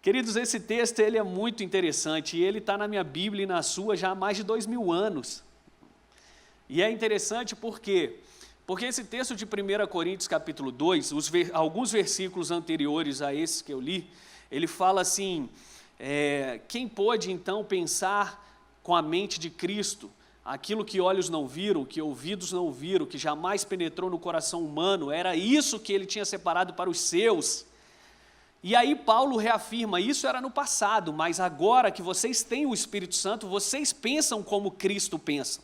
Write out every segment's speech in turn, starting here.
Queridos, esse texto ele é muito interessante e ele está na minha Bíblia e na sua já há mais de 2000 anos. E é interessante porque esse texto de 1 Coríntios capítulo 2, alguns versículos anteriores a esse que eu li, ele fala assim, quem pôde então pensar com a mente de Cristo, aquilo que olhos não viram, que ouvidos não ouviram, que jamais penetrou no coração humano, era isso que ele tinha separado para os seus. E aí Paulo reafirma, isso era no passado, mas agora que vocês têm o Espírito Santo, vocês pensam como Cristo pensa.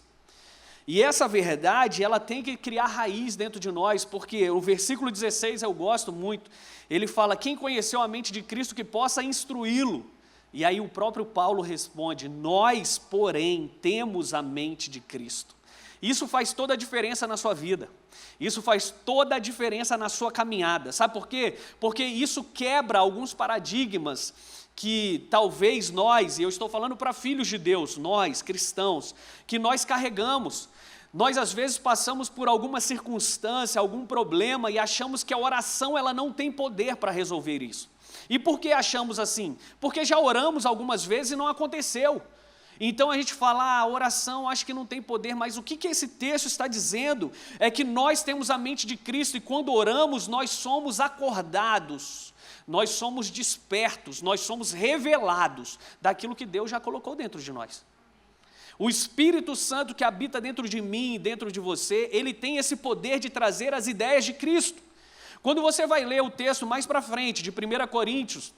E essa verdade, ela tem que criar raiz dentro de nós, porque o versículo 16 eu gosto muito, ele fala, quem conheceu a mente de Cristo que possa instruí-lo? E aí o próprio Paulo responde, nós, porém, temos a mente de Cristo. Isso faz toda a diferença na sua vida. Isso faz toda a diferença na sua caminhada. Sabe por quê? Porque isso quebra alguns paradigmas que talvez nós, e eu estou falando para filhos de Deus, nós, cristãos, que nós carregamos. Nós às vezes passamos por alguma circunstância, algum problema e achamos que a oração ela não tem poder para resolver isso. E por que achamos assim? Porque já oramos algumas vezes e não aconteceu. Então a gente fala, a oração acho que não tem poder, mas o que esse texto está dizendo é que nós temos a mente de Cristo e quando oramos nós somos acordados, nós somos despertos, nós somos revelados daquilo que Deus já colocou dentro de nós. O Espírito Santo que habita dentro de mim e dentro de você, ele tem esse poder de trazer as ideias de Cristo. Quando você vai ler o texto mais para frente, de 1 Coríntios,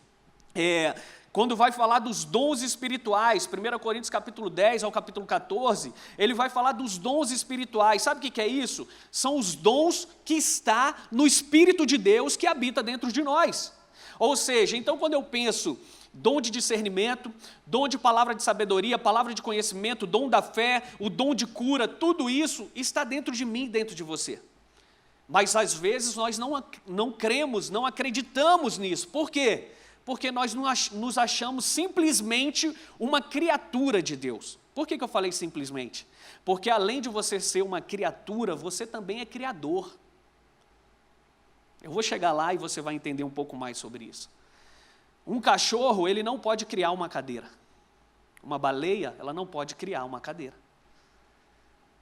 quando vai falar dos dons espirituais, 1 Coríntios capítulo 10 ao capítulo 14, ele vai falar dos dons espirituais. Sabe o que é isso? São os dons que está no Espírito de Deus que habita dentro de nós. Ou seja, então quando eu penso dom de discernimento, dom de palavra de sabedoria, palavra de conhecimento, dom da fé, o dom de cura, tudo isso está dentro de mim, dentro de você. Mas às vezes nós não cremos, não acreditamos nisso. Por quê? Porque nós nos achamos simplesmente uma criatura de Deus. Por que eu falei simplesmente? Porque além de você ser uma criatura, você também é criador. Eu vou chegar lá e você vai entender um pouco mais sobre isso. Um cachorro, ele não pode criar uma cadeira. Uma baleia, ela não pode criar uma cadeira.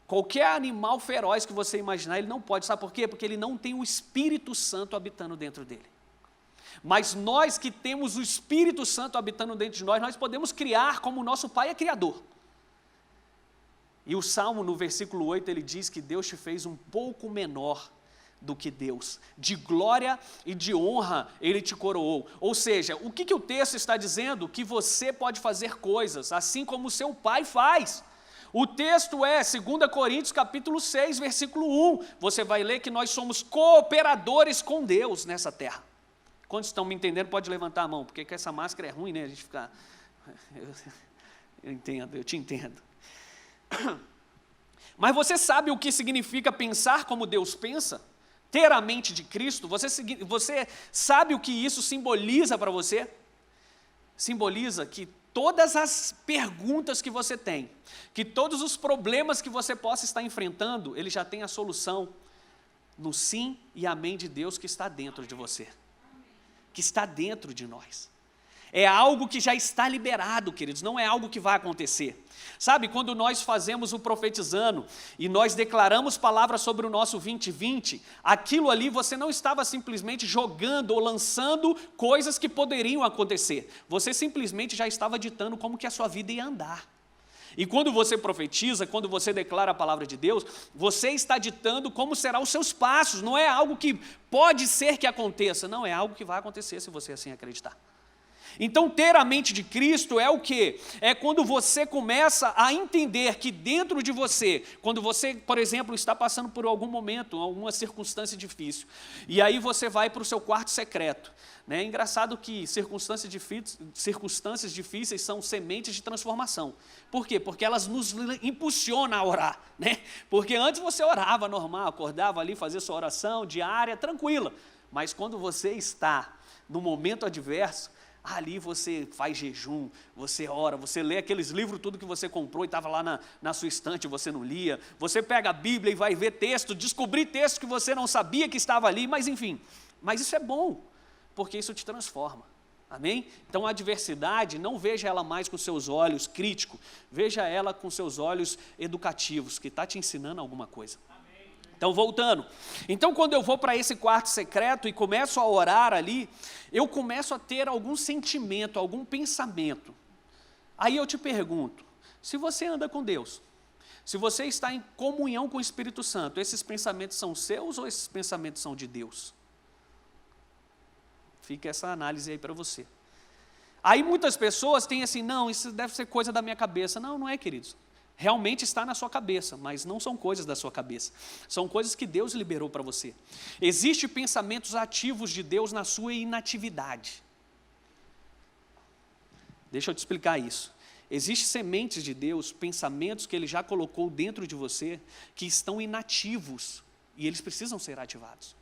Qualquer animal feroz que você imaginar, ele não pode. Sabe por quê? Porque ele não tem o Espírito Santo habitando dentro dele. Mas nós que temos o Espírito Santo habitando dentro de nós, nós podemos criar como o nosso Pai é criador. E o Salmo, no versículo 8, ele diz que Deus te fez um pouco menor do que Deus. De glória e de honra Ele te coroou. Ou seja, o que o texto está dizendo? Que você pode fazer coisas, assim como o seu Pai faz. O texto é 2 Coríntios capítulo 6, versículo 1. Você vai ler que nós somos cooperadores com Deus nessa terra. Quantos estão me entendendo, pode levantar a mão, porque com essa máscara é ruim, né? A gente ficar... Eu entendo, eu te entendo. Mas você sabe o que significa pensar como Deus pensa? Ter a mente de Cristo? Você sabe o que isso simboliza para você? Simboliza que todas as perguntas que você tem, que todos os problemas que você possa estar enfrentando, ele já tem a solução no sim e amém de Deus que está dentro de você, que está dentro de nós. É algo que já está liberado, queridos, não é algo que vai acontecer. Sabe, quando nós fazemos o profetizando e nós declaramos palavras sobre o nosso 2020, aquilo ali você não estava simplesmente jogando ou lançando coisas que poderiam acontecer. Você simplesmente já estava ditando como que a sua vida ia andar. E quando você profetiza, quando você declara a palavra de Deus, você está ditando como serão os seus passos. Não é algo que pode ser que aconteça, não, é algo que vai acontecer se você assim acreditar. Então ter a mente de Cristo é o quê? É quando você começa a entender que dentro de você, quando você, por exemplo, está passando por algum momento, alguma circunstância difícil, e aí você vai para o seu quarto secreto. É engraçado que circunstâncias difíceis são sementes de transformação. Por quê? Porque elas nos impulsionam a orar. Porque antes você orava normal, acordava ali, fazia sua oração diária, tranquila. Mas quando você está no momento adverso, ali você faz jejum, você ora, você lê aqueles livros, tudo que você comprou e estava lá na sua estante, você não lia. Você pega a Bíblia e vai ver texto, descobrir texto que você não sabia que estava ali, mas enfim. Mas isso é bom, porque isso te transforma. Amém? Então a adversidade, não veja ela mais com seus olhos críticos, veja ela com seus olhos educativos, que está te ensinando alguma coisa. Então, voltando. Então, quando eu vou para esse quarto secreto e começo a orar ali, eu começo a ter algum sentimento, algum pensamento. Aí eu te pergunto, se você anda com Deus, se você está em comunhão com o Espírito Santo, esses pensamentos são seus ou esses pensamentos são de Deus? Fica essa análise aí para você. Aí muitas pessoas têm assim, não, isso deve ser coisa da minha cabeça. Não, não é, queridos. Realmente está na sua cabeça, mas não são coisas da sua cabeça. São coisas que Deus liberou para você. Existem pensamentos ativos de Deus na sua inatividade. Deixa eu te explicar isso. Existem sementes de Deus, pensamentos que Ele já colocou dentro de você, que estão inativos, e eles precisam ser ativados.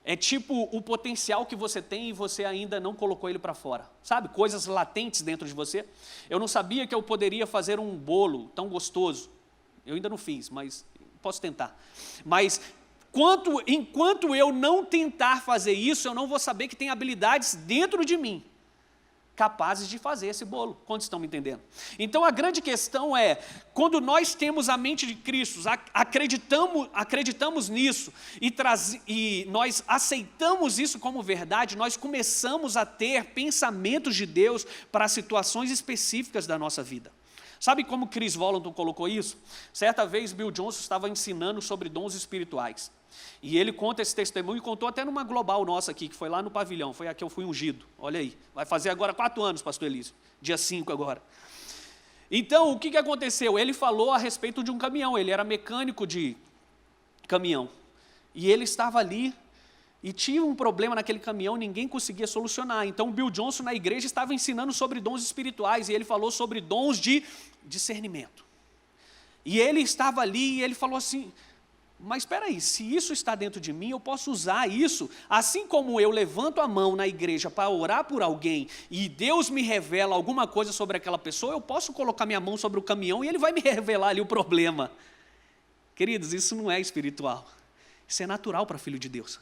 É tipo o potencial que você tem e você ainda não colocou ele para fora. Sabe, coisas latentes dentro de você. Eu não sabia que eu poderia fazer um bolo tão gostoso. Eu ainda não fiz, mas posso tentar. Mas enquanto eu não tentar fazer isso, eu não vou saber que tem habilidades dentro de mim capazes de fazer esse bolo. Quantos estão me entendendo? Então a grande questão é, quando nós temos a mente de Cristo, acreditamos nisso e nós aceitamos isso como verdade, nós começamos a ter pensamentos de Deus para situações específicas da nossa vida. Sabe como Chris Volanton colocou isso? Certa vez Bill Johnson estava ensinando sobre dons espirituais. E ele conta esse testemunho e contou até numa global nossa aqui, que foi lá no pavilhão, foi a que eu fui ungido. Olha aí, vai fazer agora 4 anos, pastor Elísio, dia 5 agora. Então, o que aconteceu? Ele falou a respeito de um caminhão, ele era mecânico de caminhão. E ele estava ali e tinha um problema naquele caminhão, ninguém conseguia solucionar. Então, Bill Johnson na igreja estava ensinando sobre dons espirituais e ele falou sobre dons de discernimento. E ele estava ali e ele falou assim, mas espera aí, se isso está dentro de mim, eu posso usar isso, assim como eu levanto a mão na igreja para orar por alguém e Deus me revela alguma coisa sobre aquela pessoa, eu posso colocar minha mão sobre o caminhão e Ele vai me revelar ali o problema. Queridos, isso não é espiritual, isso é natural para filho de Deus.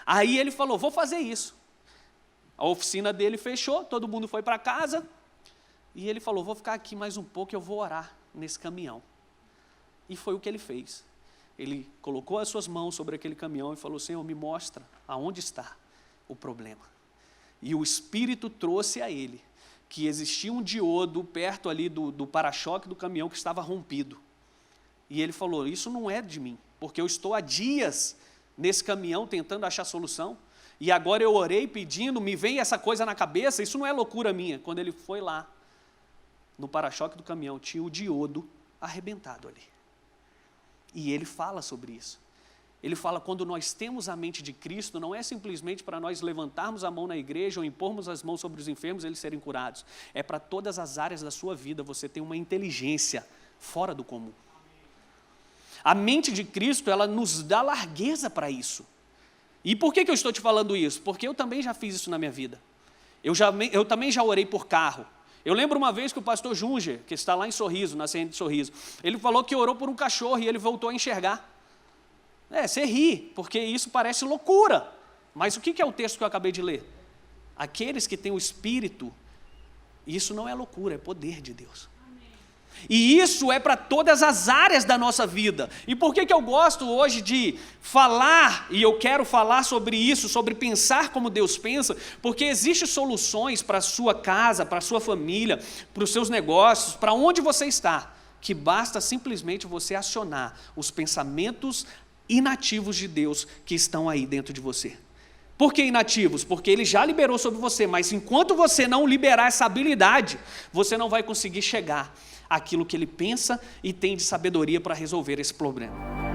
Aí ele falou, vou fazer isso. A oficina dele fechou, todo mundo foi para casa e ele falou, vou ficar aqui mais um pouco e eu vou orar nesse caminhão. E foi o que ele fez. Ele colocou as suas mãos sobre aquele caminhão e falou, Senhor, me mostra aonde está o problema. E o Espírito trouxe a ele que existia um diodo perto ali do para-choque do caminhão que estava rompido. E ele falou, isso não é de mim, porque eu estou há dias nesse caminhão tentando achar solução, e agora eu orei pedindo, me vem essa coisa na cabeça, isso não é loucura minha. Quando ele foi lá, no para-choque do caminhão, tinha o diodo arrebentado ali. E ele fala sobre isso. Ele fala, quando nós temos a mente de Cristo, não é simplesmente para nós levantarmos a mão na igreja ou impormos as mãos sobre os enfermos e eles serem curados. É para todas as áreas da sua vida, você tem uma inteligência fora do comum. A mente de Cristo, ela nos dá largueza para isso. E por que eu estou te falando isso? Porque eu também já fiz isso na minha vida. Eu também já orei por carro. Eu lembro uma vez que o pastor Junger, que está lá em Sorriso, na CN de Sorriso, ele falou que orou por um cachorro e ele voltou a enxergar. Você ri, porque isso parece loucura. Mas o que é o texto que eu acabei de ler? Aqueles que têm o Espírito, isso não é loucura, é poder de Deus. E isso é para todas as áreas da nossa vida. E por que eu gosto hoje de falar, e eu quero falar sobre isso, sobre pensar como Deus pensa? Porque existem soluções para a sua casa, para a sua família, para os seus negócios, para onde você está, que basta simplesmente você acionar os pensamentos inativos de Deus que estão aí dentro de você. Por que inativos? Porque Ele já liberou sobre você, mas enquanto você não liberar essa habilidade, você não vai conseguir chegar àquilo que Ele pensa e tem de sabedoria para resolver esse problema.